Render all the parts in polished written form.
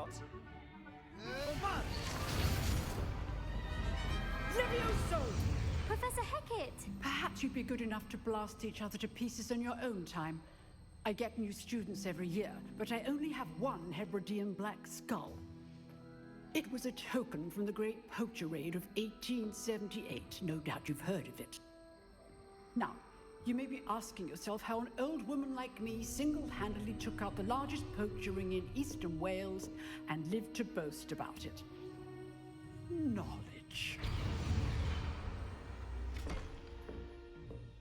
shot. Levioso! Professor Hecat! Perhaps you'd be good enough to blast each other to pieces in your own time. I get new students every year, but I only have one Hebridean black skull. It was a token from the Great Poacher Raid of 1878. No doubt you've heard of it. Now, you may be asking yourself how an old woman like me single-handedly took out the largest poacher ring in eastern Wales and lived to boast about it. Knowledge.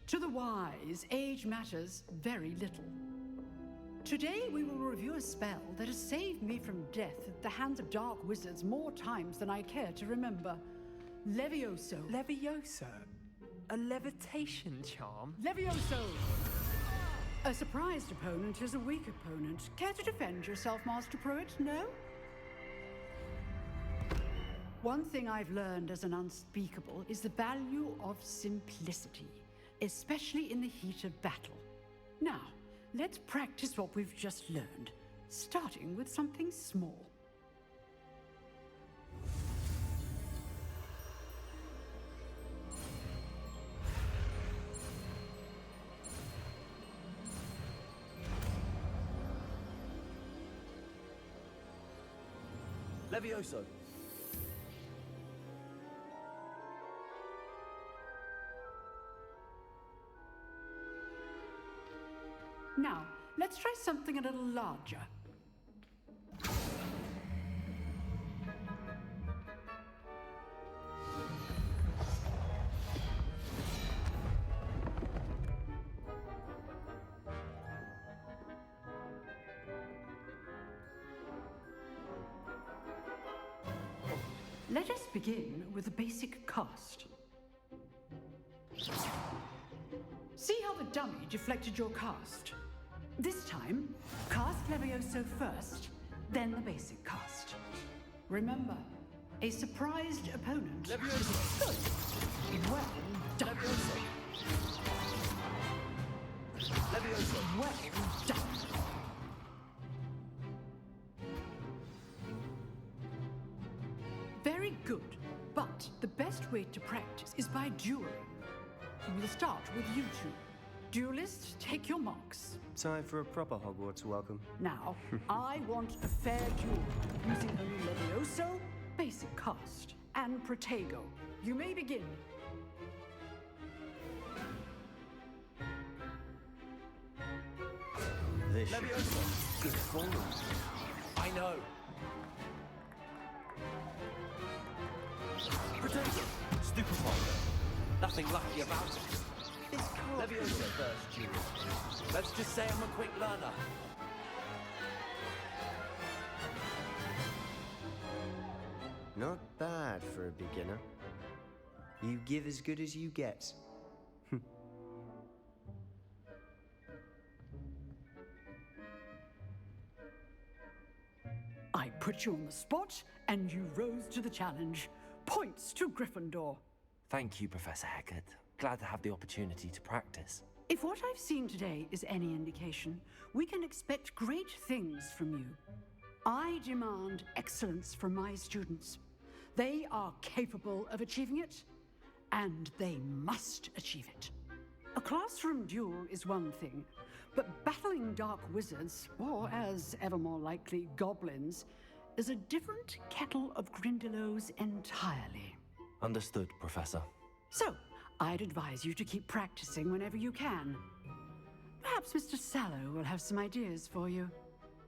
To the wise, age matters very little. Today we will review a spell that has saved me from death at the hands of dark wizards more times than I care to remember. Levioso. Levioso? A levitation charm? Levioso! A surprised opponent is a weak opponent. Care to defend yourself, Master Pruitt? No? One thing I've learned as an unspeakable is the value of simplicity, especially in the heat of battle. Now, let's practice what we've just learned, starting with something small. Levioso. Now, let's try something a little larger. Let us begin with a basic cast. See how the dummy deflected your cast? This time, cast Levioso first, then the basic cast. Remember, a surprised opponent. Levioso! Good. Well done. Levioso! Levioso! Well done. Very good, but the best way to practice is by dueling. We will start with you two. Duelists, take your marks. Time for a proper Hogwarts welcome. Now, I want a fair duel, using only Levioso, basic cast, and Protego. You may begin. This Levioso! good form. I know! Protego! Stupefier! Nothing lucky about it. This can't be Levioso. the first duel. Let's just say I'm a quick learner. Not bad for a beginner. You give as good as you get. I put you on the spot, and you rose to the challenge. Points to Gryffindor. Thank you, Professor Hecat. Glad to have the opportunity to practice. If what I've seen today is any indication, we can expect great things from you. I demand excellence from my students. They are capable of achieving it, and they must achieve it. A classroom duel is one thing, but battling dark wizards, or as ever more likely, goblins, is a different kettle of Grindylows entirely. Understood, Professor. So, I'd advise you to keep practicing whenever you can. Perhaps Mr. Sallow will have some ideas for you.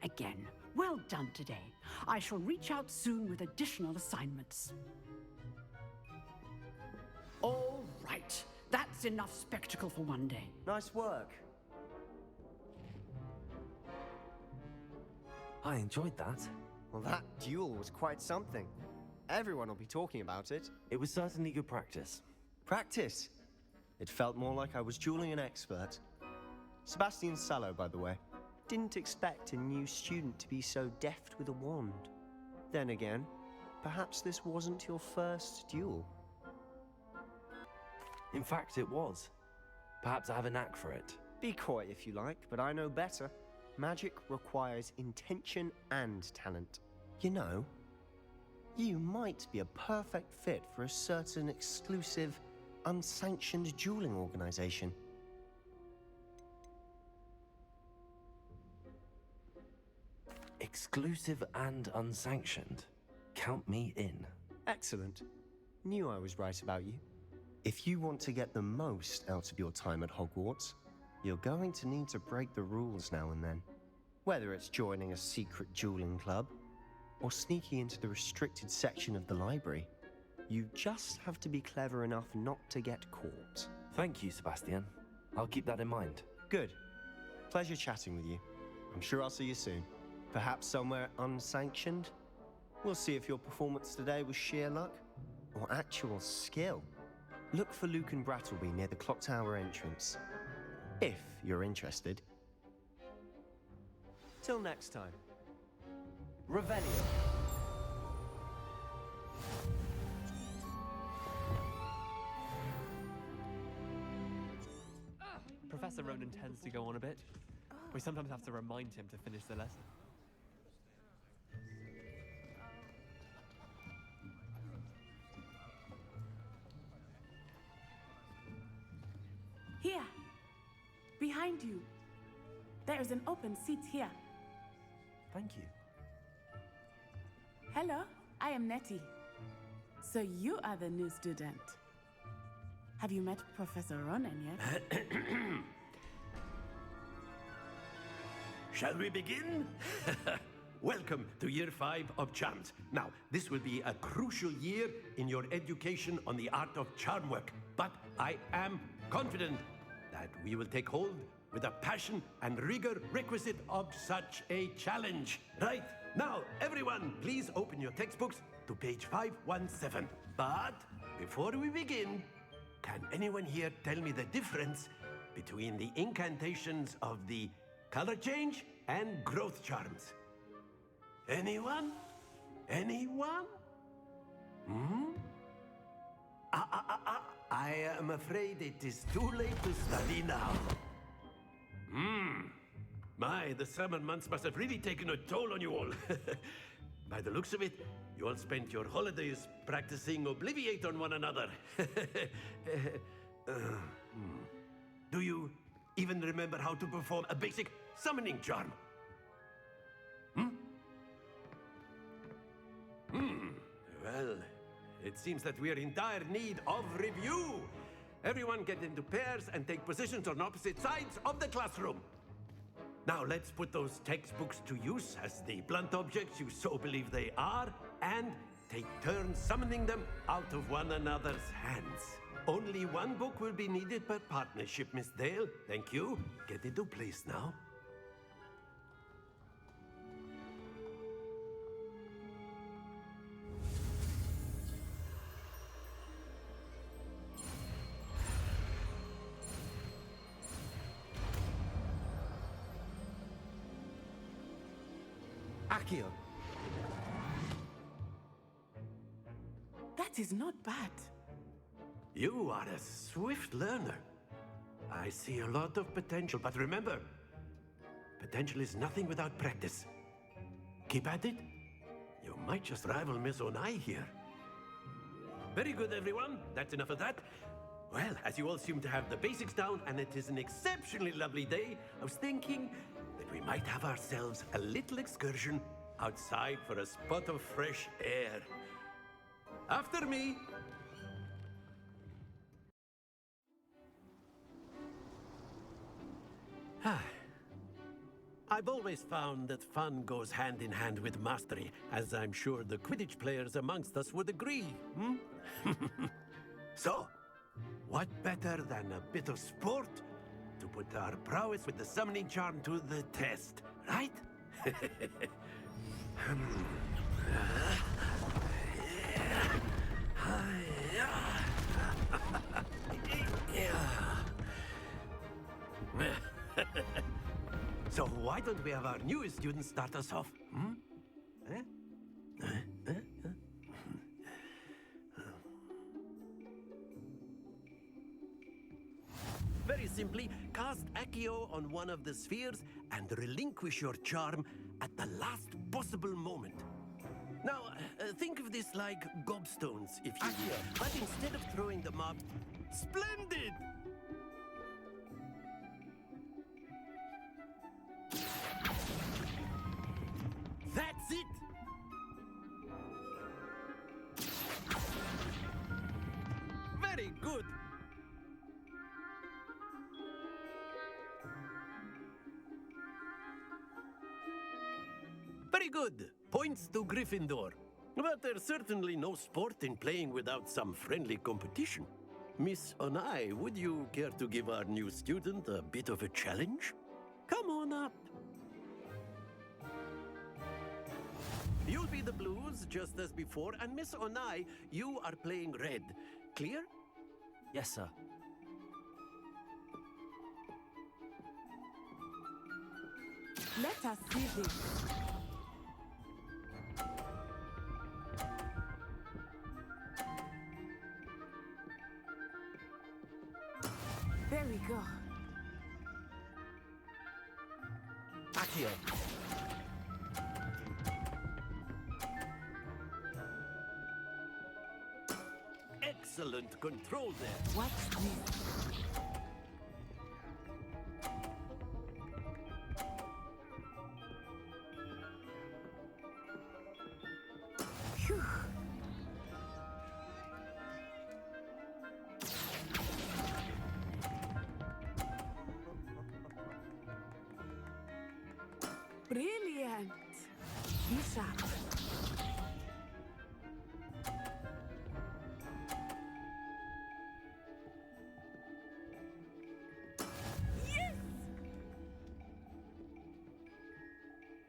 Again, well done today. I shall reach out soon with additional assignments. All right, that's enough spectacle for one day. Nice work. I enjoyed that. Well, that duel was quite something. Everyone will be talking about it. It was certainly good practice. Practice. It felt more like I was dueling an expert. Sebastian Sallow, by the way. Didn't expect a new student to be so deft with a wand. Then again, perhaps this wasn't your first duel. In fact, it was. Perhaps I have a knack for it. Be coy if you like, but I know better. Magic requires intention and talent. You know, you might be a perfect fit for a certain exclusive, unsanctioned dueling organization. Exclusive and unsanctioned. Count me in. Excellent. Knew I was right about you. If you want to get the most out of your time at Hogwarts, you're going to need to break the rules now and then. Whether it's joining a secret dueling club, or sneaking into the restricted section of the library, you just have to be clever enough not to get caught. Thank you, Sebastian. I'll keep that in mind. Good. Pleasure chatting with you. I'm sure I'll see you soon. Perhaps somewhere unsanctioned? We'll see if your performance today was sheer luck or actual skill. Look for Luke and Brattleby near the clock tower entrance, if you're interested. Till next time. Revelio. Professor Ronan tends to go on a bit. We sometimes have to remind him to finish the lesson. Here, behind you. There is an open seat here. Thank you. Hello, I am Nettie. So you are the new student. Have you met Professor Ronan yet? Shall we begin? Welcome to Year 5 of Charms. Now, this will be a crucial year in your education on the art of charm work, but I am confident that we will take hold with the passion and rigor requisite of such a challenge. Right, now, everyone, please open your textbooks to page 517. But before we begin, can anyone here tell me the difference between the incantations of the color change and growth charms? Anyone? Anyone? I am afraid it is too late to study now. My, the summer months must have really taken a toll on you all. By the looks of it, you all spent your holidays practicing Obliviate on one another. Do you even remember how to perform a basic summoning charm? Well, it seems that we are in dire need of review. Everyone get into pairs and take positions on opposite sides of the classroom. Now let's put those textbooks to use as the blunt objects you so believe they are, and take turns summoning them out of one another's hands. Only one book will be needed per partnership, Miss Dale. Thank you. Get into place now. Accio. That is not bad. You are a swift learner. I see a lot of potential, but remember, potential is nothing without practice. Keep at it. You might just rival Miss Onai here. Very good, everyone. That's enough of that. Well, as you all seem to have the basics down, and it is an exceptionally lovely day, I was thinking that we might have ourselves a little excursion outside for a spot of fresh air. After me. I've always found that fun goes hand in hand with mastery, as I'm sure the Quidditch players amongst us would agree. So, what better than a bit of sport to put our prowess with the summoning charm to the test, right? So why don't we have our newest student start us off? Very simply, cast Accio on one of the spheres and relinquish your charm at the last possible moment. Now, think of this like gobstones, if you will. But instead of throwing them up... Splendid! That's it! Very good! Very good. Points to Gryffindor. But there's certainly no sport in playing without some friendly competition. Miss Onai, would you care to give our new student a bit of a challenge? Come on up. You'll be the blues, just as before, and Miss Onai, you are playing red. Clear? Yes, sir. Let us see this. There we go. Accio. Excellent control there. Watch this. Phew. Brilliant. Vishal. Yes!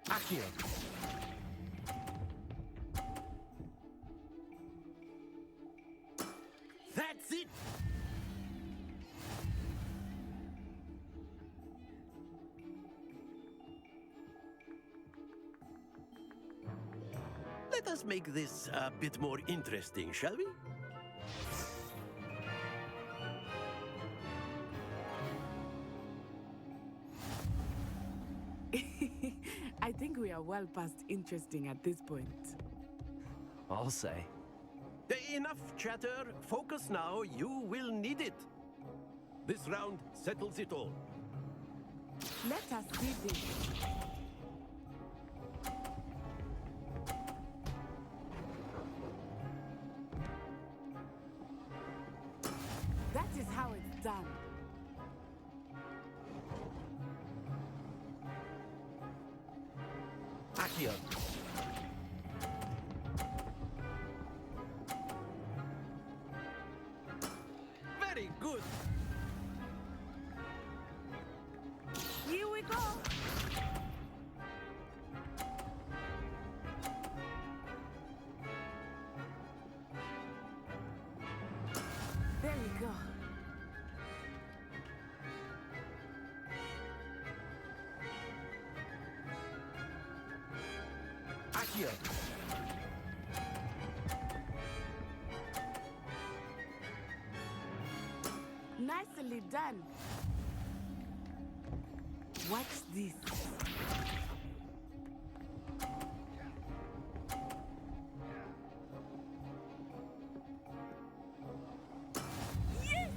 Accio. That's it! Let us make this a bit more interesting, shall we? I think we are well past interesting at this point. I'll say. Enough chatter. Focus now. You will need it. This round settles it all. Let us see this. That is how it's done. Accio. Very good. Here we go. There we go. Accio. Nicely done. Watch this. Yes!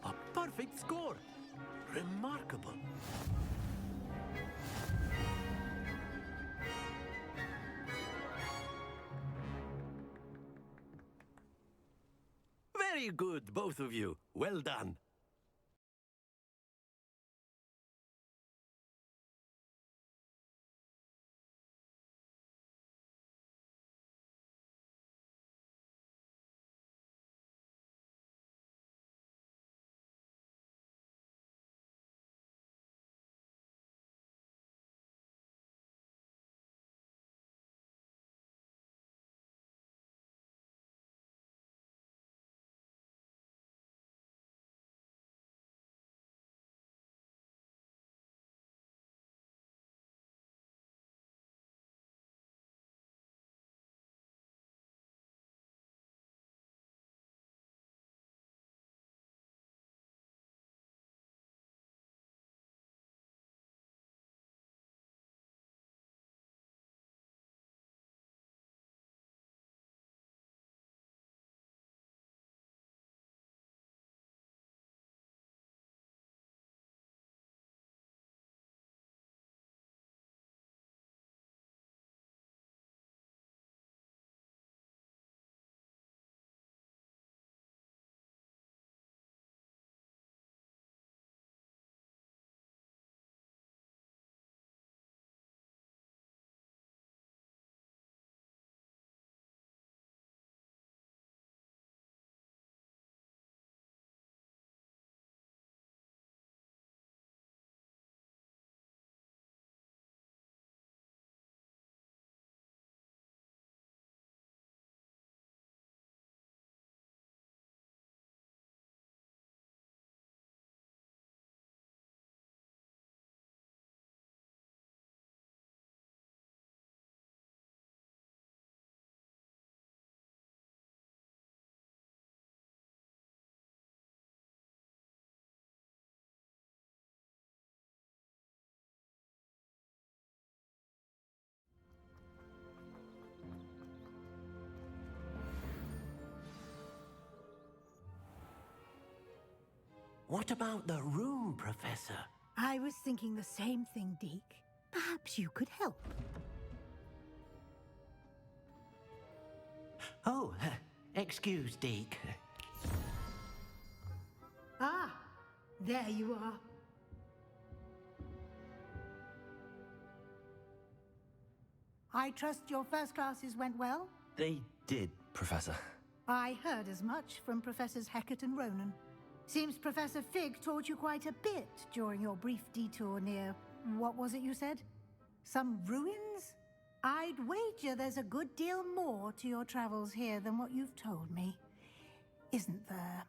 A perfect score. Remarkable. Very good, both of you. Well done. What about the room, Professor? I was thinking the same thing, Deke. Perhaps you could help. Oh, excuse, Deke. Ah, there you are. I trust your first classes went well? They did, Professor. I heard as much from Professors Hecat and Ronan. Seems Professor Fig taught you quite a bit during your brief detour near... what was it you said? Some ruins? I'd wager there's a good deal more to your travels here than what you've told me. Isn't there?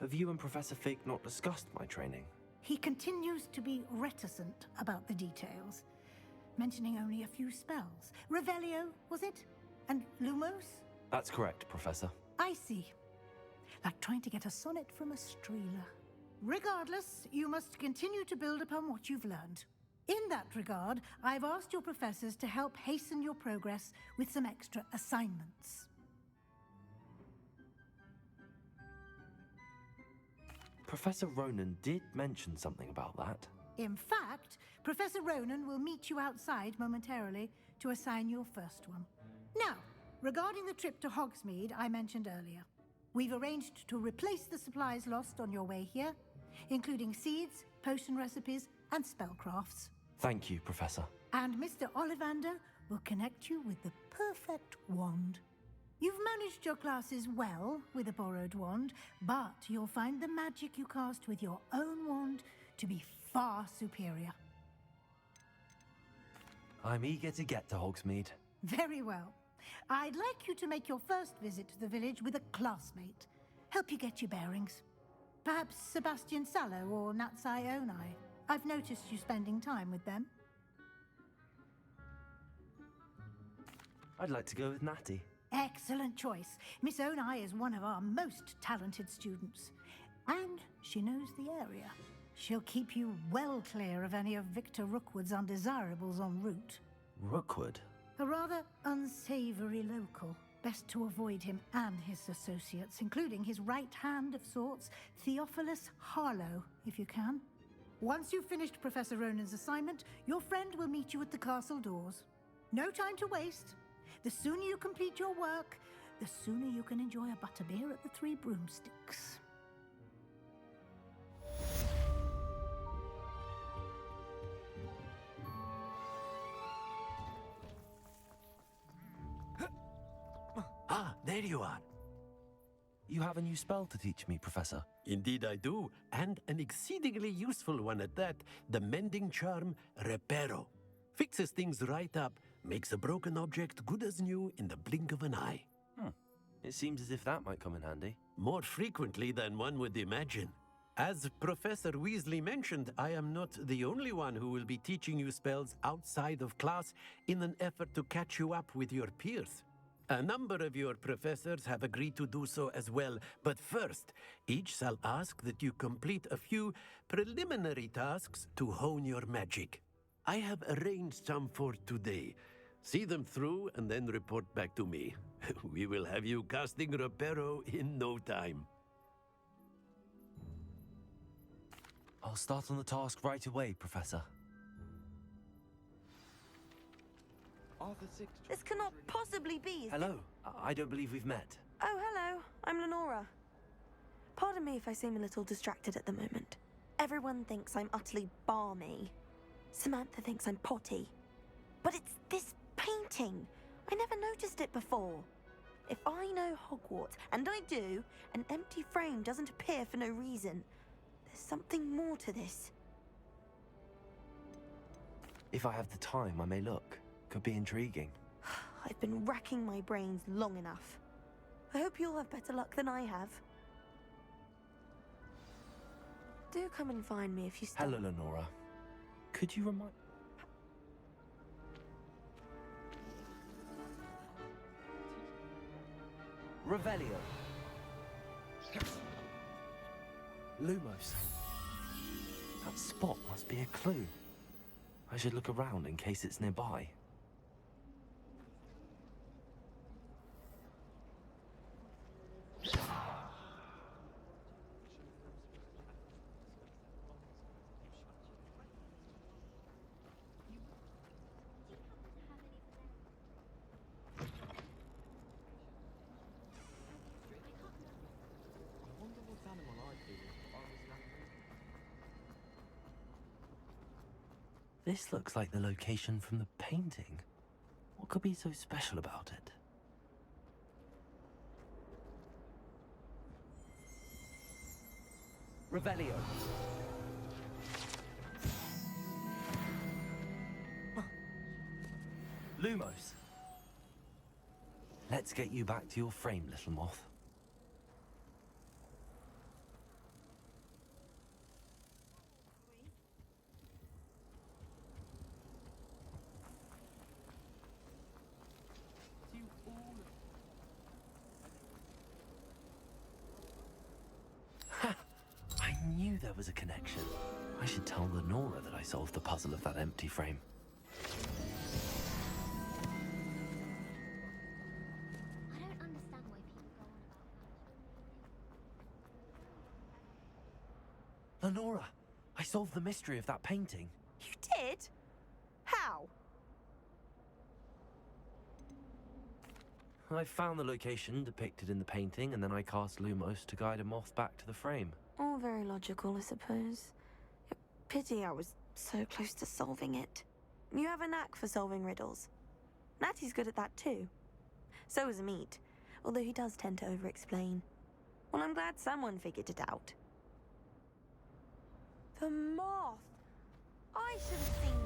Have you and Professor Fig not discussed my training? He continues to be reticent about the details, mentioning only a few spells. Revelio, was it? And Lumos? That's correct, Professor. I see. Like trying to get a sonnet from a streeler. Regardless, you must continue to build upon what you've learned. In that regard, I've asked your professors to help hasten your progress with some extra assignments. Professor Ronan did mention something about that. In fact, Professor Ronan will meet you outside momentarily to assign your first one. Now, regarding the trip to Hogsmeade I mentioned earlier, we've arranged to replace the supplies lost on your way here, including seeds, potion recipes, and spellcrafts. Thank you, Professor. And Mr. Ollivander will connect you with the perfect wand. You've managed your classes well with a borrowed wand, but you'll find the magic you cast with your own wand to be far superior. I'm eager to get to Hogsmeade. Very well. I'd like you to make your first visit to the village with a classmate. Help you get your bearings. Perhaps Sebastian Sallow or Natsai Onai. I've noticed you spending time with them. I'd like to go with Natty. Excellent choice. Miss Onai is one of our most talented students. And she knows the area. She'll keep you well clear of any of Victor Rookwood's undesirables en route. Rookwood? A rather unsavory local. Best to avoid him and his associates, including his right hand of sorts, Theophilus Harlow, if you can. Once you've finished Professor Ronan's assignment, your friend will meet you at the castle doors. No time to waste. The sooner you complete your work, the sooner you can enjoy a butterbeer at the Three Broomsticks. Ah, there you are. You have a new spell to teach me, Professor. Indeed I do, and an exceedingly useful one at that, the mending charm Reparo. Fixes things right up, makes a broken object good as new in the blink of an eye. It seems as if that might come in handy. More frequently than one would imagine. As Professor Weasley mentioned, I am not the only one who will be teaching you spells outside of class in an effort to catch you up with your peers. A number of your professors have agreed to do so as well, but first, each shall ask that you complete a few preliminary tasks to hone your magic. I have arranged some for today. See them through and then report back to me. We will have you casting Reparo in no time. I'll start on the task right away, Professor. This cannot possibly be. Hello. I don't believe we've met. Oh, hello. I'm Lenora. Pardon me if I seem a little distracted at the moment. Everyone thinks I'm utterly balmy. Samantha thinks I'm potty. But it's this painting. I never noticed it before. If I know Hogwarts, and I do, an empty frame doesn't appear for no reason. There's something more to this. If I have the time, I may look. Could be intriguing. I've been racking my brains long enough. I hope you'll have better luck than I have. Do come and find me if you still... Hello, Lenora. Could you remind... Revelio. Lumos. That spot must be a clue. I should look around in case it's nearby. This looks like the location from the painting. What could be so special about it? Revelio. Lumos. Let's get you back to your frame, little moth. Ha! I knew there was a connection. I should tell Lenora that I solved the puzzle of that empty frame. I don't understand why people go on about Lenora, I solved the mystery of that painting. You did? How? I found the location depicted in the painting, and then I cast Lumos to guide a moth back to the frame. All very logical, I suppose. Pity I was so close to solving it. You have a knack for solving riddles. Natty's good at that too. So is Amit, although he does tend to over-explain. Well, I'm glad someone figured it out. The moth! I should have seen